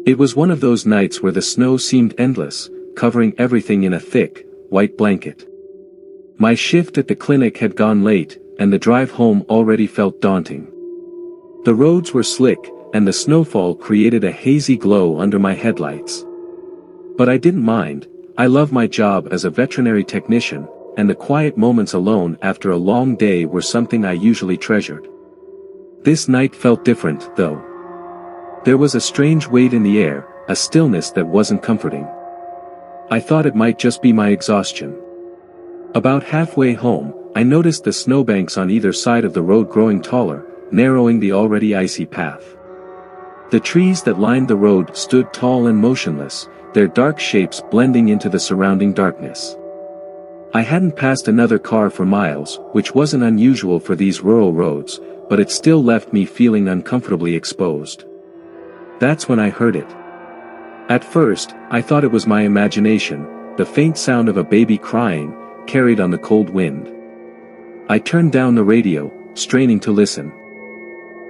It was one of those nights where the snow seemed endless, covering everything in a thick, white blanket. My shift at the clinic had gone late, and the drive home already felt daunting. The roads were slick, and the snowfall created a hazy glow under my headlights. But I didn't mind. I love my job as a veterinary technician, and the quiet moments alone after a long day were something I usually treasured. This night felt different, though. There was a strange weight in the air, a stillness that wasn't comforting. I thought it might just be my exhaustion. About halfway home, I noticed the snowbanks on either side of the road growing taller, narrowing the already icy path. The trees that lined the road stood tall and motionless, their dark shapes blending into the surrounding darkness. I hadn't passed another car for miles, which wasn't unusual for these rural roads, but it still left me feeling uncomfortably exposed. That's when I heard it. At first, I thought it was my imagination, the faint sound of a baby crying, carried on the cold wind. I turned down the radio, straining to listen.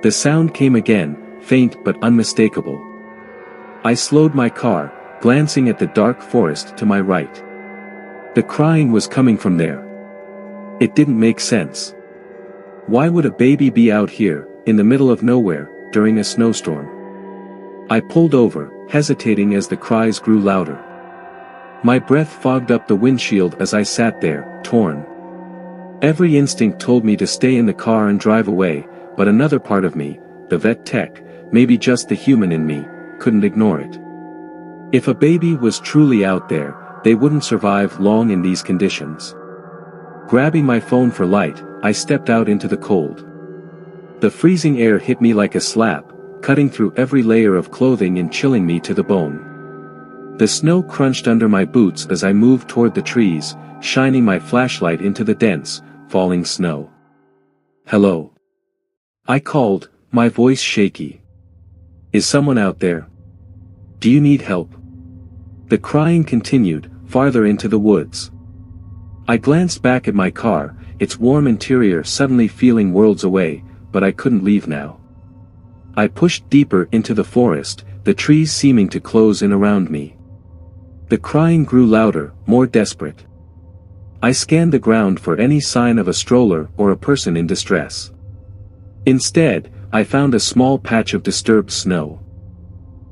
The sound came again, faint but unmistakable. I slowed my car, glancing at the dark forest to my right. The crying was coming from there. It didn't make sense. Why would a baby be out here, in the middle of nowhere, during a snowstorm? I pulled over, hesitating as the cries grew louder. My breath fogged up the windshield as I sat there, torn. Every instinct told me to stay in the car and drive away, but another part of me, the vet tech, maybe just the human in me, couldn't ignore it. If a baby was truly out there, they wouldn't survive long in these conditions. Grabbing my phone for light, I stepped out into the cold. The freezing air hit me like a slap, cutting through every layer of clothing and chilling me to the bone. The snow crunched under my boots as I moved toward the trees, shining my flashlight into the dense, falling snow. "Hello?" I called, my voice shaky. "Is someone out there? Do you need help?" The crying continued, farther into the woods. I glanced back at my car, its warm interior suddenly feeling worlds away, but I couldn't leave now. I pushed deeper into the forest, the trees seeming to close in around me. The crying grew louder, more desperate. I scanned the ground for any sign of a stroller or a person in distress. Instead, I found a small patch of disturbed snow.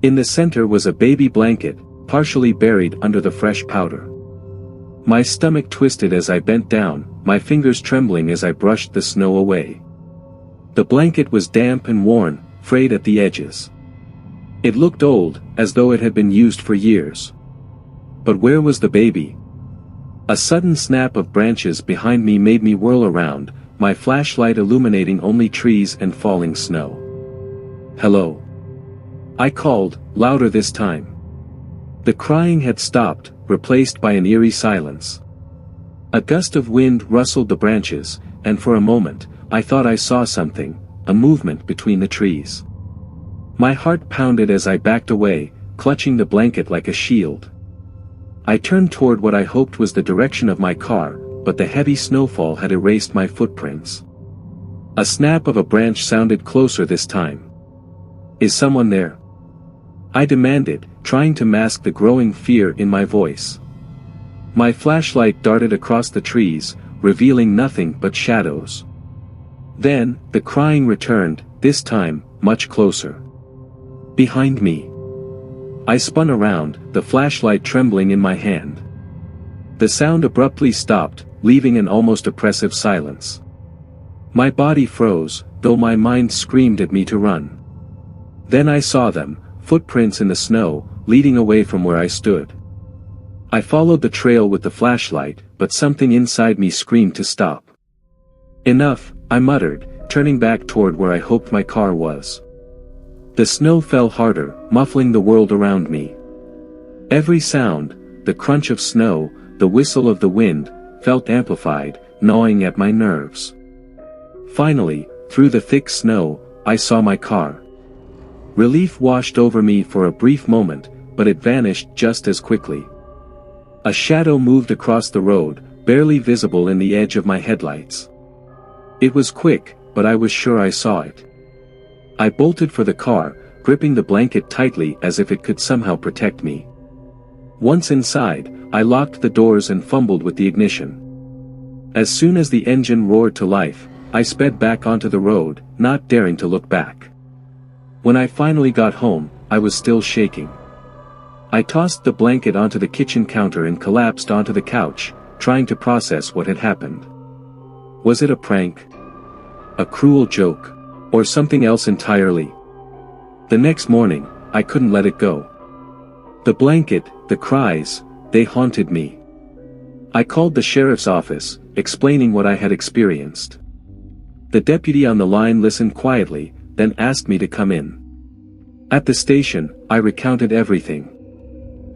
In the center was a baby blanket, partially buried under the fresh powder. My stomach twisted as I bent down, my fingers trembling as I brushed the snow away. The blanket was damp and worn, frayed at the edges. It looked old, as though it had been used for years. But where was the baby? A sudden snap of branches behind me made me whirl around, my flashlight illuminating only trees and falling snow. "Hello?" I called, louder this time. The crying had stopped, replaced by an eerie silence. A gust of wind rustled the branches, and for a moment, I thought I saw something, a movement between the trees. My heart pounded as I backed away, clutching the blanket like a shield. I turned toward what I hoped was the direction of my car, but the heavy snowfall had erased my footprints. A snap of a branch sounded closer this time. "Is someone there?" I demanded, trying to mask the growing fear in my voice. My flashlight darted across the trees, revealing nothing but shadows. Then, the crying returned, this time, much closer. Behind me. I spun around, the flashlight trembling in my hand. The sound abruptly stopped, leaving an almost oppressive silence. My body froze, though my mind screamed at me to run. Then I saw them, footprints in the snow, leading away from where I stood. I followed the trail with the flashlight, but something inside me screamed to stop. "Enough," I muttered, turning back toward where I hoped my car was. The snow fell harder, muffling the world around me. Every sound, the crunch of snow, the whistle of the wind, felt amplified, gnawing at my nerves. Finally, through the thick snow, I saw my car. Relief washed over me for a brief moment, but it vanished just as quickly. A shadow moved across the road, barely visible in the edge of my headlights. It was quick, but I was sure I saw it. I bolted for the car, gripping the blanket tightly as if it could somehow protect me. Once inside, I locked the doors and fumbled with the ignition. As soon as the engine roared to life, I sped back onto the road, not daring to look back. When I finally got home, I was still shaking. I tossed the blanket onto the kitchen counter and collapsed onto the couch, trying to process what had happened. Was it a prank? A cruel joke? Or something else entirely? The next morning, I couldn't let it go. The blanket, the cries, they haunted me. I called the sheriff's office, explaining what I had experienced. The deputy on the line listened quietly, then asked me to come in. At the station, I recounted everything.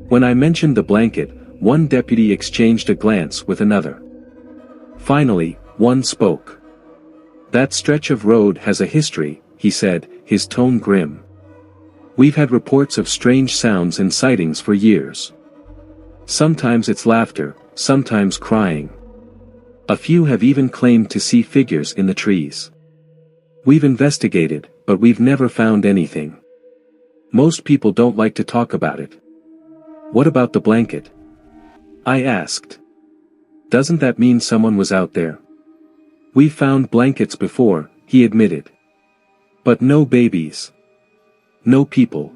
When I mentioned the blanket, one deputy exchanged a glance with another. Finally, one spoke. "That stretch of road has a history," he said, his tone grim. "We've had reports of strange sounds and sightings for years. Sometimes it's laughter, sometimes crying. A few have even claimed to see figures in the trees. We've investigated, but we've never found anything. Most people don't like to talk about it." "What about the blanket?" I asked. "Doesn't that mean someone was out there?" "We've found blankets before," he admitted. "But no babies. No people.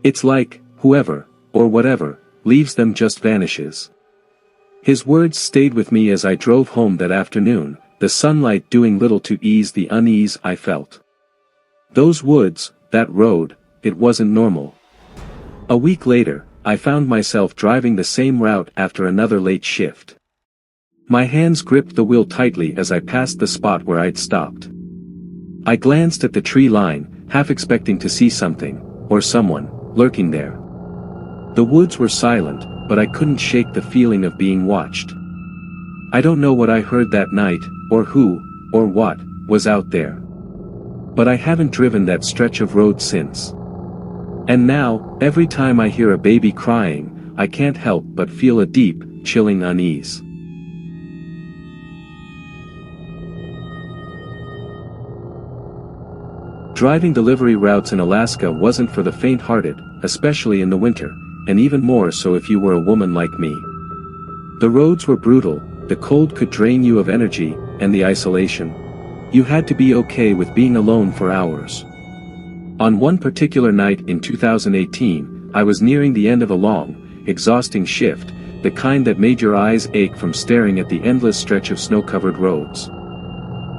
It's like, whoever, or whatever, leaves them just vanishes." His words stayed with me as I drove home that afternoon, the sunlight doing little to ease the unease I felt. Those woods, that road, it wasn't normal. A week later, I found myself driving the same route after another late shift. My hands gripped the wheel tightly as I passed the spot where I'd stopped. I glanced at the tree line, half expecting to see something, or someone, lurking there. The woods were silent, but I couldn't shake the feeling of being watched. I don't know what I heard that night, or who, or what, was out there. But I haven't driven that stretch of road since. And now, every time I hear a baby crying, I can't help but feel a deep, chilling unease. Driving delivery routes in Alaska wasn't for the faint-hearted, especially in the winter, and even more so if you were a woman like me. The roads were brutal, the cold could drain you of energy, and the isolation. You had to be okay with being alone for hours. On one particular night in 2018, I was nearing the end of a long, exhausting shift, the kind that made your eyes ache from staring at the endless stretch of snow-covered roads.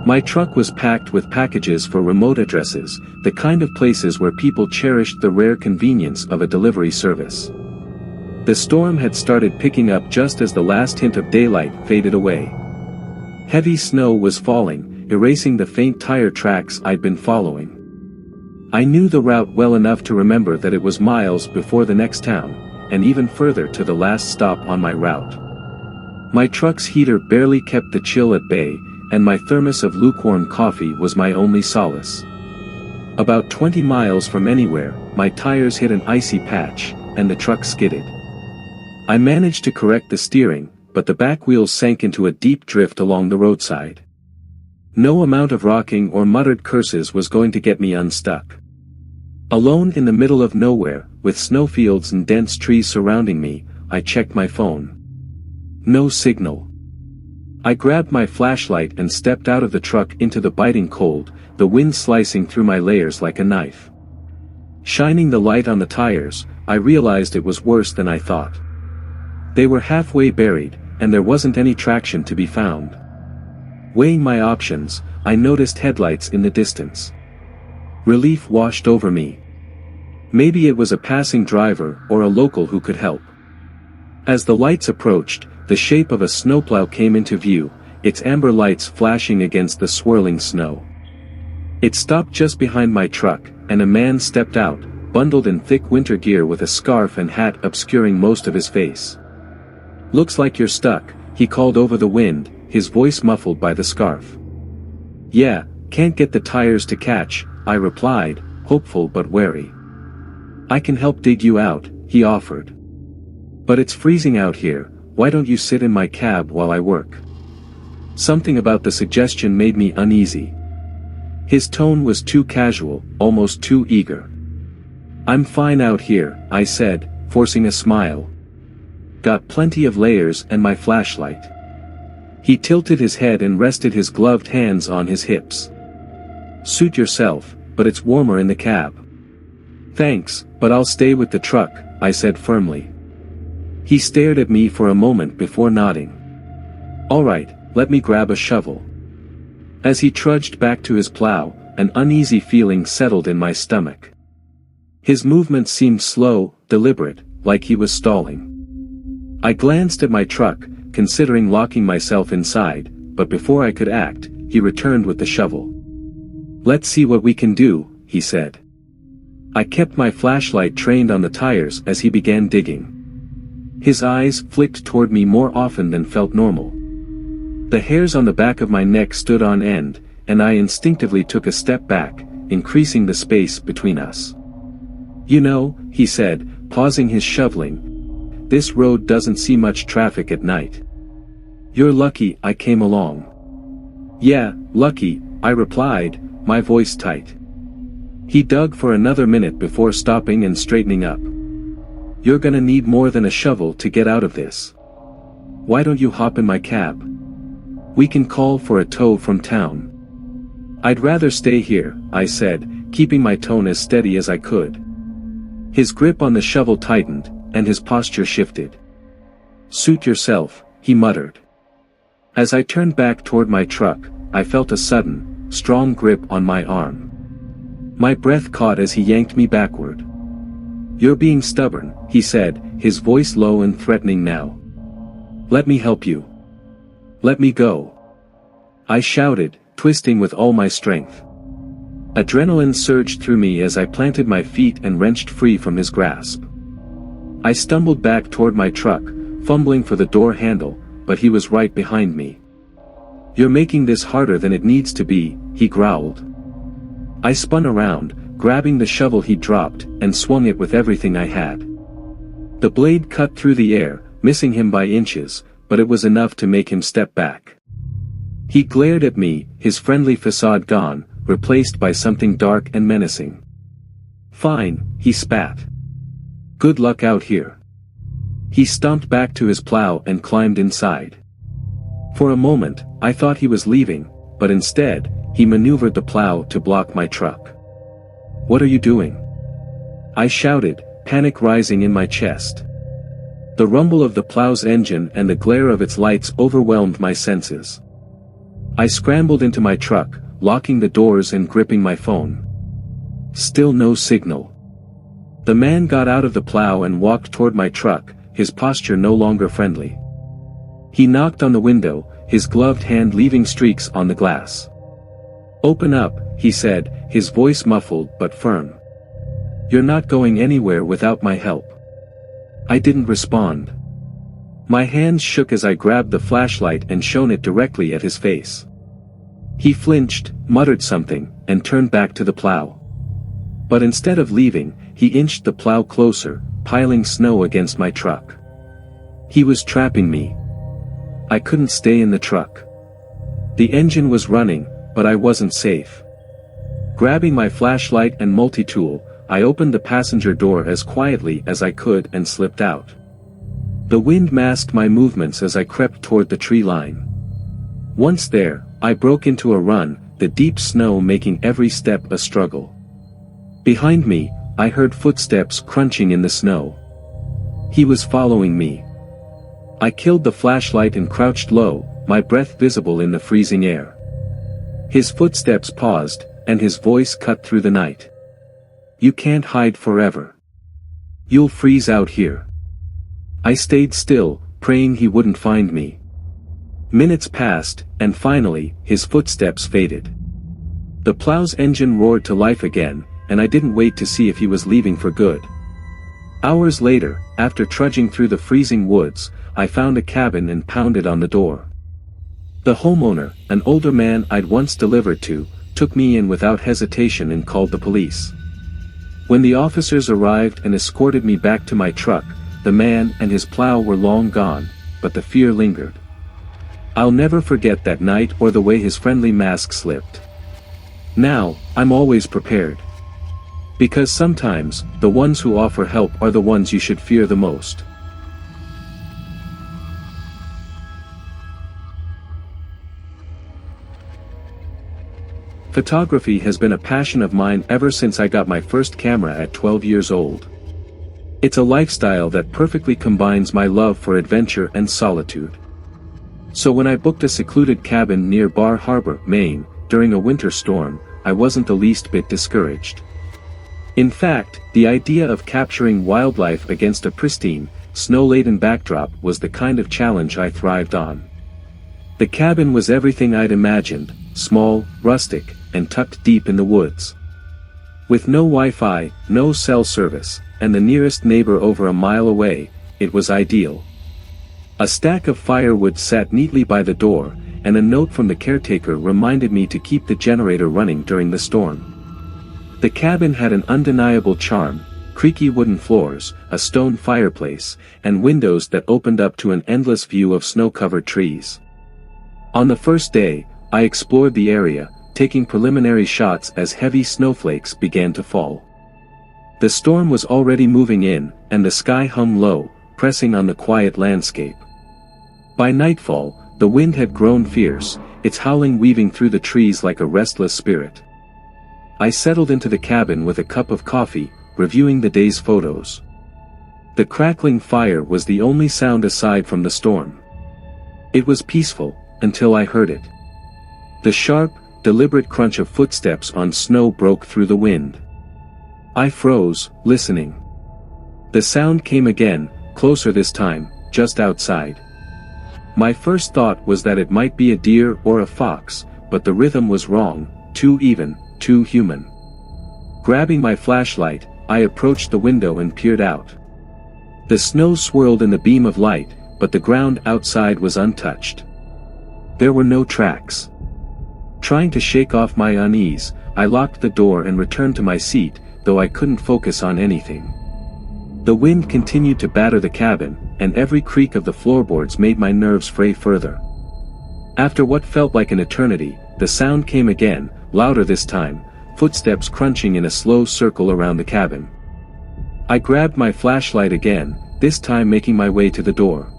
My truck was packed with packages for remote addresses, the kind of places where people cherished the rare convenience of a delivery service. The storm had started picking up just as the last hint of daylight faded away. Heavy snow was falling, erasing the faint tire tracks I'd been following. I knew the route well enough to remember that it was miles before the next town, and even further to the last stop on my route. My truck's heater barely kept the chill at bay, and my thermos of lukewarm coffee was my only solace. About 20 miles from anywhere, my tires hit an icy patch, and the truck skidded. I managed to correct the steering, but the back wheels sank into a deep drift along the roadside. No amount of rocking or muttered curses was going to get me unstuck. Alone in the middle of nowhere, with snowfields and dense trees surrounding me, I checked my phone. No signal. I grabbed my flashlight and stepped out of the truck into the biting cold, the wind slicing through my layers like a knife. Shining the light on the tires, I realized it was worse than I thought. They were halfway buried, and there wasn't any traction to be found. Weighing my options, I noticed headlights in the distance. Relief washed over me. Maybe it was a passing driver or a local who could help. As the lights approached, the shape of a snowplow came into view, its amber lights flashing against the swirling snow. It stopped just behind my truck, and a man stepped out, bundled in thick winter gear with a scarf and hat obscuring most of his face. "Looks like you're stuck," he called over the wind, his voice muffled by the scarf. "Yeah, can't get the tires to catch," I replied, hopeful but wary. "I can help dig you out," he offered. "But it's freezing out here, why don't you sit in my cab while I work?" Something about the suggestion made me uneasy. His tone was too casual, almost too eager. "I'm fine out here," I said, forcing a smile. "Got plenty of layers and my flashlight." He tilted his head and rested his gloved hands on his hips. "Suit yourself, but it's warmer in the cab." "Thanks, but I'll stay with the truck," I said firmly. He stared at me for a moment before nodding. "All right, let me grab a shovel." As he trudged back to his plow, an uneasy feeling settled in my stomach. His movements seemed slow, deliberate, like he was stalling. I glanced at my truck, considering locking myself inside, but before I could act, he returned with the shovel. "Let's see what we can do," he said. I kept my flashlight trained on the tires as he began digging. His eyes flicked toward me more often than felt normal. The hairs on the back of my neck stood on end, and I instinctively took a step back, increasing the space between us. "You know," he said, pausing his shoveling, "this road doesn't see much traffic at night. You're lucky I came along." "Yeah, lucky," I replied, my voice tight. He dug for another minute before stopping and straightening up. "You're gonna need more than a shovel to get out of this. Why don't you hop in my cab? We can call for a tow from town." "I'd rather stay here," I said, keeping my tone as steady as I could. His grip on the shovel tightened, and his posture shifted. "Suit yourself," he muttered. As I turned back toward my truck, I felt a sudden, strong grip on my arm. My breath caught as he yanked me backward. "You're being stubborn," he said, his voice low and threatening now. "Let me help you." "Let me go," I shouted, twisting with all my strength. Adrenaline surged through me as I planted my feet and wrenched free from his grasp. I stumbled back toward my truck, fumbling for the door handle, but he was right behind me. "You're making this harder than it needs to be," he growled. I spun around, grabbing the shovel he dropped, and swung it with everything I had. The blade cut through the air, missing him by inches, but it was enough to make him step back. He glared at me, his friendly facade gone, replaced by something dark and menacing. "Fine," he spat. "Good luck out here." He stomped back to his plow and climbed inside. For a moment, I thought he was leaving, but instead, he maneuvered the plow to block my truck. "What are you doing?" I shouted, panic rising in my chest. The rumble of the plow's engine and the glare of its lights overwhelmed my senses. I scrambled into my truck, locking the doors and gripping my phone. Still no signal. The man got out of the plow and walked toward my truck, his posture no longer friendly. He knocked on the window, his gloved hand leaving streaks on the glass. "Open up," he said, his voice muffled but firm. "You're not going anywhere without my help." I didn't respond. My hands shook as I grabbed the flashlight and shone it directly at his face. He flinched, muttered something, and turned back to the plow. But instead of leaving, he inched the plow closer, piling snow against my truck. He was trapping me. I couldn't stay in the truck. The engine was running, but I wasn't safe. Grabbing my flashlight and multi-tool, I opened the passenger door as quietly as I could and slipped out. The wind masked my movements as I crept toward the tree line. Once there, I broke into a run, the deep snow making every step a struggle. Behind me, I heard footsteps crunching in the snow. He was following me. I killed the flashlight and crouched low, my breath visible in the freezing air. His footsteps paused, and his voice cut through the night. "You can't hide forever. You'll freeze out here." I stayed still, praying he wouldn't find me. Minutes passed, and finally, his footsteps faded. The plow's engine roared to life again, and I didn't wait to see if he was leaving for good. Hours later, after trudging through the freezing woods, I found a cabin and pounded on the door. The homeowner, an older man I'd once delivered to, took me in without hesitation and called the police. When the officers arrived and escorted me back to my truck, the man and his plow were long gone, but the fear lingered. I'll never forget that night or the way his friendly mask slipped. Now, I'm always prepared. Because sometimes, the ones who offer help are the ones you should fear the most. Photography has been a passion of mine ever since I got my first camera at 12 years old. It's a lifestyle that perfectly combines my love for adventure and solitude. So when I booked a secluded cabin near Bar Harbor, Maine, during a winter storm, I wasn't the least bit discouraged. In fact, the idea of capturing wildlife against a pristine, snow-laden backdrop was the kind of challenge I thrived on. The cabin was everything I'd imagined, small, rustic, and tucked deep in the woods. With no Wi-Fi, no cell service, and the nearest neighbor over a mile away, it was ideal. A stack of firewood sat neatly by the door, and a note from the caretaker reminded me to keep the generator running during the storm. The cabin had an undeniable charm: creaky wooden floors, a stone fireplace, and windows that opened up to an endless view of snow-covered trees. On the first day, I explored the area, taking preliminary shots as heavy snowflakes began to fall. The storm was already moving in, and the sky hung low, pressing on the quiet landscape. By nightfall, the wind had grown fierce, its howling weaving through the trees like a restless spirit. I settled into the cabin with a cup of coffee, reviewing the day's photos. The crackling fire was the only sound aside from the storm. It was peaceful, until I heard it. The sharp, deliberate crunch of footsteps on snow broke through the wind. I froze, listening. The sound came again, closer this time, just outside. My first thought was that it might be a deer or a fox, but the rhythm was wrong, too even, too human. Grabbing my flashlight, I approached the window and peered out. The snow swirled in the beam of light, but the ground outside was untouched. There were no tracks. Trying to shake off my unease, I locked the door and returned to my seat, though I couldn't focus on anything. The wind continued to batter the cabin, and every creak of the floorboards made my nerves fray further. After what felt like an eternity, the sound came again, louder this time, footsteps crunching in a slow circle around the cabin. I grabbed my flashlight again, this time making my way to the door.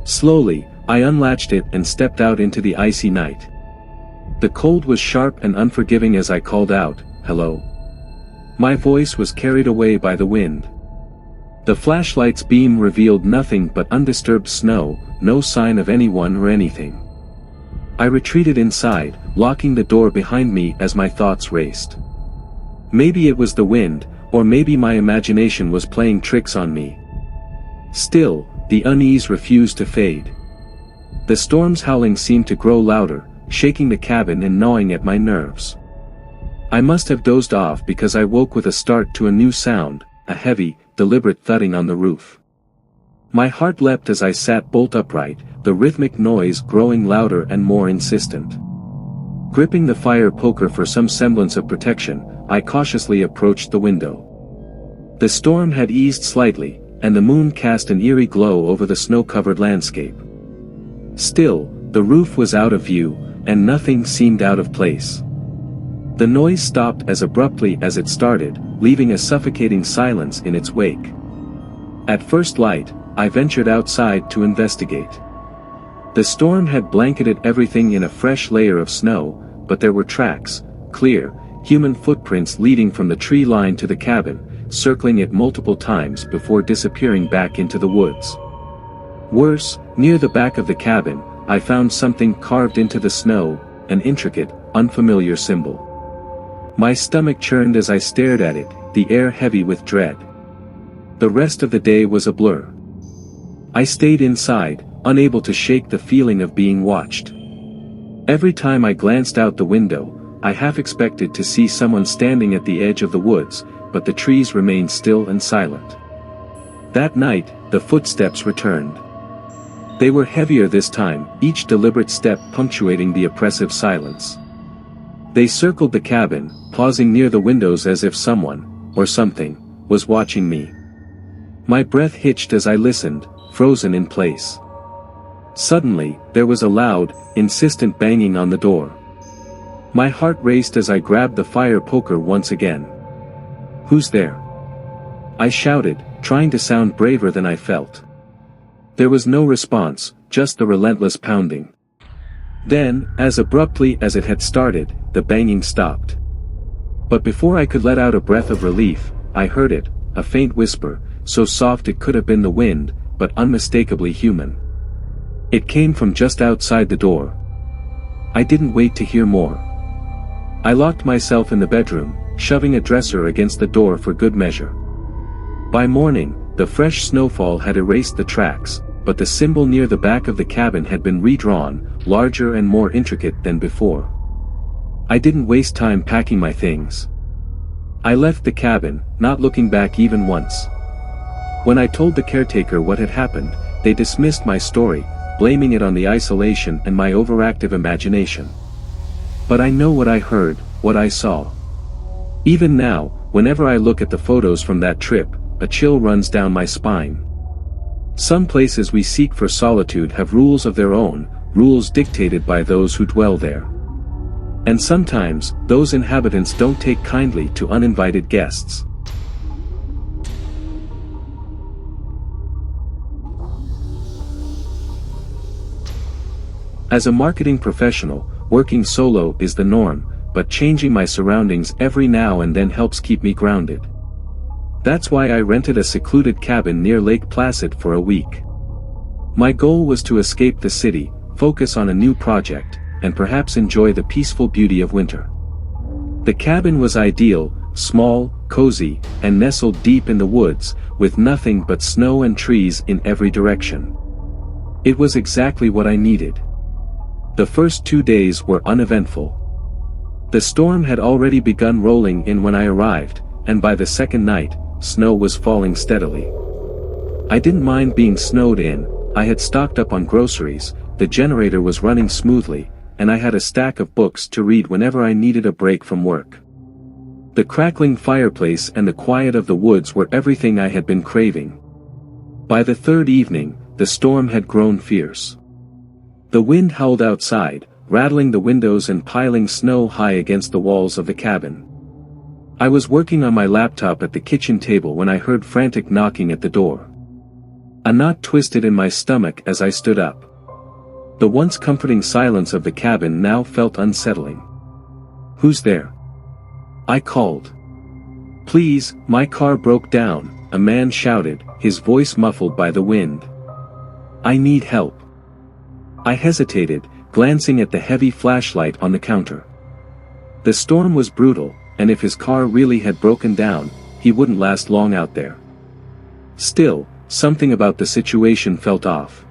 Slowly, I unlatched it and stepped out into the icy night. The cold was sharp and unforgiving as I called out, "Hello." My voice was carried away by the wind. The flashlight's beam revealed nothing but undisturbed snow, no sign of anyone or anything. I retreated inside, locking the door behind me as my thoughts raced. Maybe it was the wind, or maybe my imagination was playing tricks on me. Still, the unease refused to fade. The storm's howling seemed to grow louder, shaking the cabin and gnawing at my nerves. I must have dozed off because I woke with a start to a new sound, a heavy, deliberate thudding on the roof. My heart leapt as I sat bolt upright, the rhythmic noise growing louder and more insistent. Gripping the fire poker for some semblance of protection, I cautiously approached the window. The storm had eased slightly, and the moon cast an eerie glow over the snow-covered landscape. Still, the roof was out of view, and nothing seemed out of place. The noise stopped as abruptly as it started, leaving a suffocating silence in its wake. At first light, I ventured outside to investigate. The storm had blanketed everything in a fresh layer of snow, but there were tracks, clear, human footprints leading from the tree line to the cabin, circling it multiple times before disappearing back into the woods. Worse, near the back of the cabin, I found something carved into the snow, an intricate, unfamiliar symbol. My stomach churned as I stared at it, the air heavy with dread. The rest of the day was a blur. I stayed inside, unable to shake the feeling of being watched. Every time I glanced out the window, I half expected to see someone standing at the edge of the woods, but the trees remained still and silent. That night, the footsteps returned. They were heavier this time, each deliberate step punctuating the oppressive silence. They circled the cabin, pausing near the windows as if someone, or something, was watching me. My breath hitched as I listened, frozen in place. Suddenly, there was a loud, insistent banging on the door. My heart raced as I grabbed the fire poker once again. "Who's there?" I shouted, trying to sound braver than I felt. There was no response, just the relentless pounding. Then, as abruptly as it had started, the banging stopped. But before I could let out a breath of relief, I heard it, a faint whisper, so soft it could have been the wind, but unmistakably human. It came from just outside the door. I didn't wait to hear more. I locked myself in the bedroom, shoving a dresser against the door for good measure. By morning, the fresh snowfall had erased the tracks, but the symbol near the back of the cabin had been redrawn, larger and more intricate than before. I didn't waste time packing my things. I left the cabin, not looking back even once. When I told the caretaker what had happened, they dismissed my story, blaming it on the isolation and my overactive imagination. But I know what I heard, what I saw. Even now, whenever I look at the photos from that trip, a chill runs down my spine. Some places we seek for solitude have rules of their own, rules dictated by those who dwell there. And sometimes, those inhabitants don't take kindly to uninvited guests. As a marketing professional, working solo is the norm, but changing my surroundings every now and then helps keep me grounded. That's why I rented a secluded cabin near Lake Placid for a week. My goal was to escape the city, focus on a new project, and perhaps enjoy the peaceful beauty of winter. The cabin was ideal, small, cozy, and nestled deep in the woods, with nothing but snow and trees in every direction. It was exactly what I needed. The first 2 days were uneventful. The storm had already begun rolling in when I arrived, and by the second night, snow was falling steadily. I didn't mind being snowed in, I had stocked up on groceries, the generator was running smoothly, and I had a stack of books to read whenever I needed a break from work. The crackling fireplace and the quiet of the woods were everything I had been craving. By the third evening, the storm had grown fierce. The wind howled outside, rattling the windows and piling snow high against the walls of the cabin. I was working on my laptop at the kitchen table when I heard frantic knocking at the door. A knot twisted in my stomach as I stood up. The once comforting silence of the cabin now felt unsettling. "Who's there?" I called. "Please, my car broke down," a man shouted, his voice muffled by the wind. "I need help." I hesitated, glancing at the heavy flashlight on the counter. The storm was brutal, and if his car really had broken down, he wouldn't last long out there. Still, something about the situation felt off.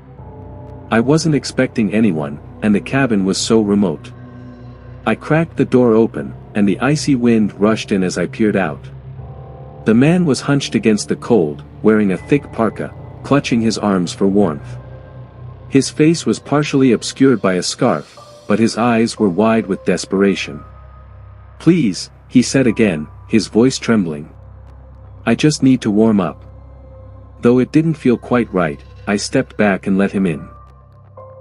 I wasn't expecting anyone, and the cabin was so remote. I cracked the door open, and the icy wind rushed in as I peered out. The man was hunched against the cold, wearing a thick parka, clutching his arms for warmth. His face was partially obscured by a scarf, but his eyes were wide with desperation. "Please," he said again, his voice trembling. "I just need to warm up." Though it didn't feel quite right, I stepped back and let him in.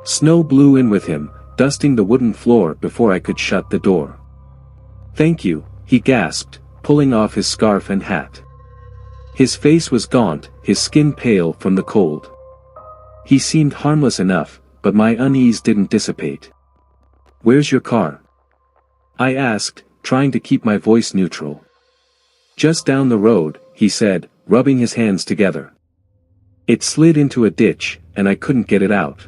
Snow blew in with him, dusting the wooden floor before I could shut the door. "Thank you," he gasped, pulling off his scarf and hat. His face was gaunt, his skin pale from the cold. He seemed harmless enough, but my unease didn't dissipate. "Where's your car?" I asked, trying to keep my voice neutral. "Just down the road," he said, rubbing his hands together. "It slid into a ditch, and I couldn't get it out."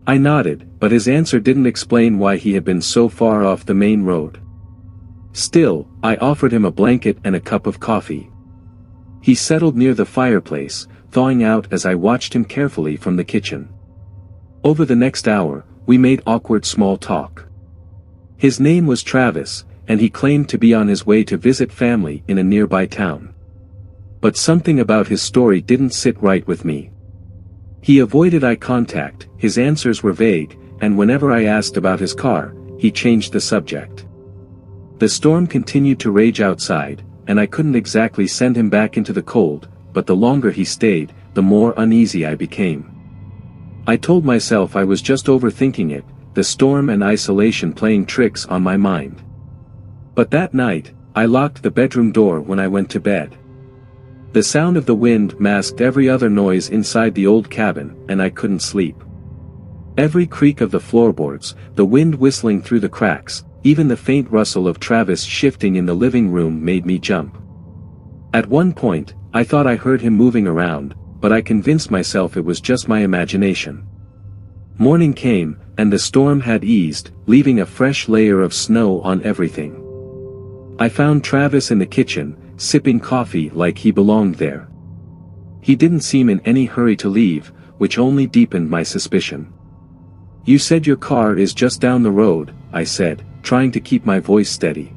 I nodded, but his answer didn't explain why he had been so far off the main road. Still, I offered him a blanket and a cup of coffee. He settled near the fireplace, thawing out as I watched him carefully from the kitchen. Over the next hour, we made awkward small talk. His name was Travis, and he claimed to be on his way to visit family in a nearby town. But something about his story didn't sit right with me. He avoided eye contact, his answers were vague, and whenever I asked about his car, he changed the subject. The storm continued to rage outside, and I couldn't exactly send him back into the cold, but the longer he stayed, the more uneasy I became. I told myself I was just overthinking it, the storm and isolation playing tricks on my mind. But that night, I locked the bedroom door when I went to bed. The sound of the wind masked every other noise inside the old cabin, and I couldn't sleep. Every creak of the floorboards, the wind whistling through the cracks, even the faint rustle of Travis shifting in the living room made me jump. At one point, I thought I heard him moving around, but I convinced myself it was just my imagination. Morning came, and the storm had eased, leaving a fresh layer of snow on everything. I found Travis in the kitchen, sipping coffee like he belonged there. He didn't seem in any hurry to leave, which only deepened my suspicion. "You said your car is just down the road," I said, trying to keep my voice steady.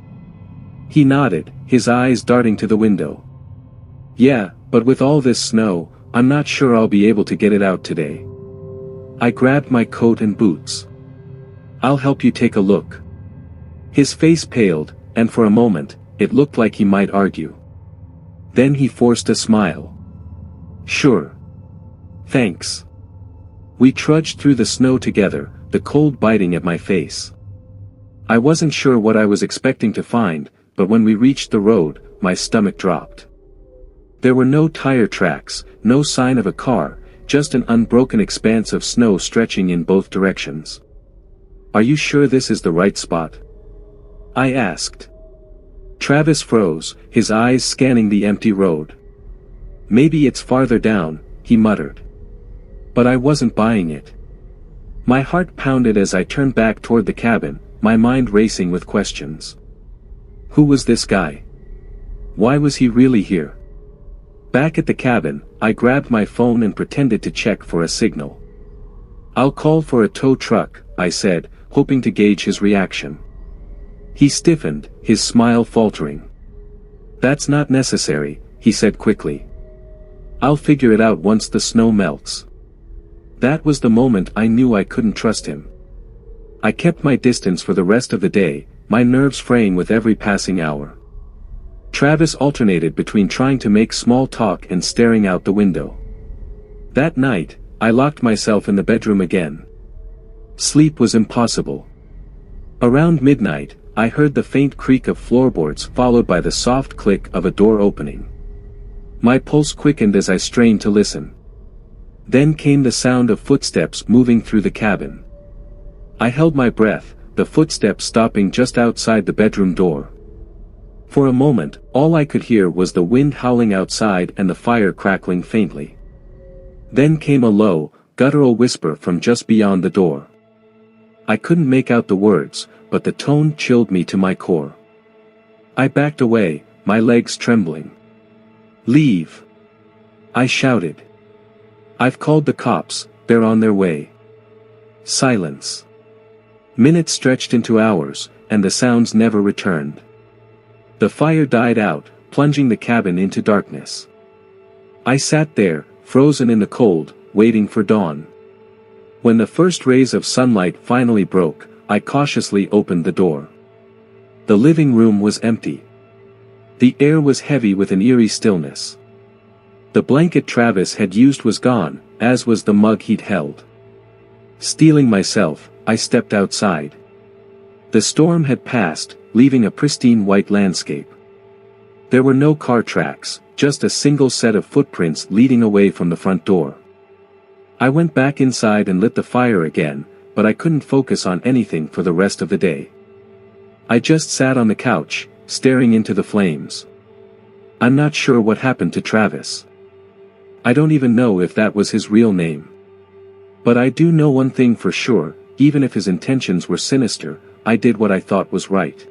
He nodded, his eyes darting to the window. "Yeah, but with all this snow, I'm not sure I'll be able to get it out today." I grabbed my coat and boots. "I'll help you take a look." His face paled, and for a moment, it looked like he might argue. Then he forced a smile. "Sure. Thanks." We trudged through the snow together, the cold biting at my face. I wasn't sure what I was expecting to find, but when we reached the road, my stomach dropped. There were no tire tracks, no sign of a car, just an unbroken expanse of snow stretching in both directions. "Are you sure this is the right spot?" I asked. Travis froze, his eyes scanning the empty road. "Maybe it's farther down," he muttered. But I wasn't buying it. My heart pounded as I turned back toward the cabin, my mind racing with questions. Who was this guy? Why was he really here? Back at the cabin, I grabbed my phone and pretended to check for a signal. "I'll call for a tow truck," I said, hoping to gauge his reaction. He stiffened, his smile faltering. "That's not necessary," he said quickly. "I'll figure it out once the snow melts." That was the moment I knew I couldn't trust him. I kept my distance for the rest of the day, my nerves fraying with every passing hour. Travis alternated between trying to make small talk and staring out the window. That night, I locked myself in the bedroom again. Sleep was impossible. Around midnight, I heard the faint creak of floorboards followed by the soft click of a door opening. My pulse quickened as I strained to listen. Then came the sound of footsteps moving through the cabin. I held my breath, the footsteps stopping just outside the bedroom door. For a moment, all I could hear was the wind howling outside and the fire crackling faintly. Then came a low, guttural whisper from just beyond the door. I couldn't make out the words, but the tone chilled me to my core. I backed away, my legs trembling. "Leave!" I shouted. "I've called the cops, they're on their way." Silence. Minutes stretched into hours, and the sounds never returned. The fire died out, plunging the cabin into darkness. I sat there, frozen in the cold, waiting for dawn. When the first rays of sunlight finally broke, I cautiously opened the door. The living room was empty. The air was heavy with an eerie stillness. The blanket Travis had used was gone, as was the mug he'd held. Steeling myself, I stepped outside. The storm had passed, leaving a pristine white landscape. There were no car tracks, just a single set of footprints leading away from the front door. I went back inside and lit the fire again, but I couldn't focus on anything for the rest of the day. I just sat on the couch, staring into the flames. I'm not sure what happened to Travis. I don't even know if that was his real name. But I do know one thing for sure, even if his intentions were sinister, I did what I thought was right.